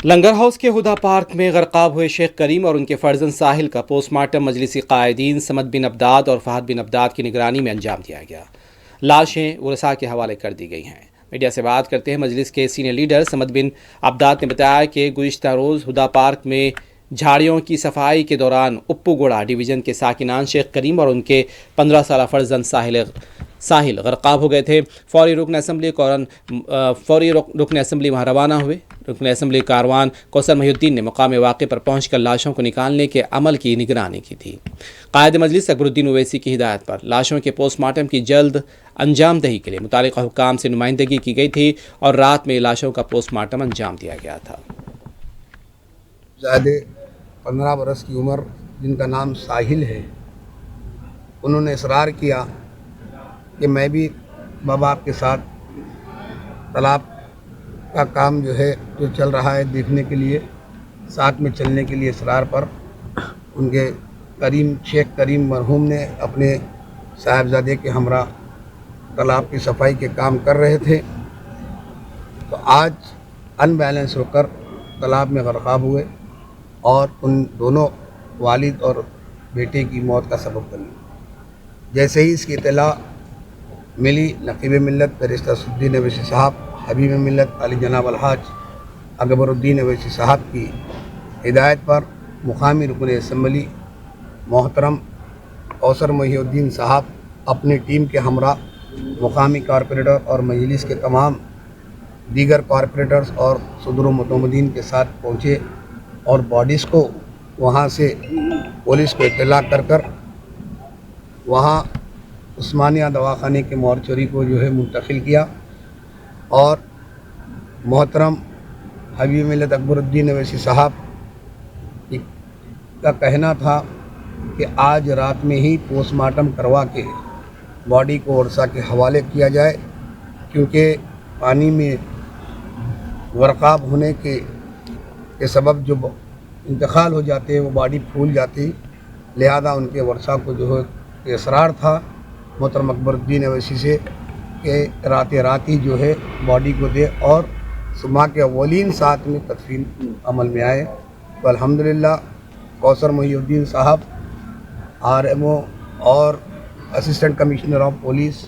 لنگر ہاؤس کے ہدا پارک میں غرقاب ہوئے شیخ کریم اور ان کے فرزند ساحل کا پوسٹ مارٹم مجلسی قائدین سمد بن عبداد اور فہد بن عبداد کی نگرانی میں انجام دیا گیا۔ لاشیں ورثاء کے حوالے کر دی گئی ہیں۔ میڈیا سے بات کرتے ہیں مجلس کے سینئر لیڈر سمد بن عبداد نے بتایا کہ گزشتہ روز ہدا پارک میں جھاڑیوں کی صفائی کے دوران اپو گوڑا ڈویژن کے ساکنان شیخ کریم اور ان کے 15 سالہ فرزند ساحل غرقاب ہو گئے تھے۔ فوری رکن اسمبلی وہاں روانہ ہوئے۔ رکن اسمبلی کاروان کوثر محی الدین نے مقام واقع پر پہنچ کر لاشوں کو نکالنے کے عمل کی نگرانی کی تھی۔ قائد مجلس اکبر الدین اویسی کی ہدایت پر لاشوں کے پوسٹ مارٹم کی جلد انجام دہی کے لیے متعلقہ حکام سے نمائندگی کی گئی تھی اور رات میں لاشوں کا پوسٹ مارٹم انجام دیا گیا تھا۔ زائدہ 15 برس کی عمر جن کا نام ساحل ہے، انہوں نے اصرار کیا کہ میں بھی ماں باپ کے ساتھ تالاب کا کام جو چل رہا ہے دیکھنے کے لیے، ساتھ میں چلنے کے لیے اصرار پر ان کے شیخ کریم مرحوم نے اپنے صاحبزادے کے ہمراہ تالاب کی صفائی کے کام کر رہے تھے، تو آج ان بیلنس ہو کر تالاب میں غرقاب ہوئے اور ان دونوں والد اور بیٹے کی موت کا سبب بنی۔ جیسے ہی اس کی اطلاع ملی، نقیب ملت بیرسٹر اسدالدین اویسی صاحب، حبیب ملت علی جناب الحاج اکبر الدین اویسی صاحب کی ہدایت پر مقامی رکن اسمبلی محترم کوثر محی الدین صاحب اپنی ٹیم کے ہمراہ مقامی کارپوریٹر اور مجلس کے تمام دیگر کارپوریٹرز اور صدر و متمدین کے ساتھ پہنچے اور باڈیز کو وہاں سے پولیس کو اطلاع کر وہاں عثمانیہ دواخانے کے مورچری کو منتقل کیا، اور محترم حبیب ملت اکبر الدین اویسی صاحب کا کہنا تھا کہ آج رات میں ہی پوسٹ مارٹم کروا کے باڈی کو ورثاء کے حوالے کیا جائے، کیونکہ پانی میں غرقاب ہونے کے سبب جو انتقال ہو جاتے ہیں وہ باڈی پھول جاتی، لہذا ان کے ورثاء کو اصرار تھا محترم اکبر الدین اویسی سے کہ رات ہی باڈی کو دے اور صبح کے اولین ساتھ میں تدفین عمل میں آئے۔ تو الحمدللہ کوثر محی الدین صاحب، RMO اور اسسٹنٹ کمشنر آف پولیس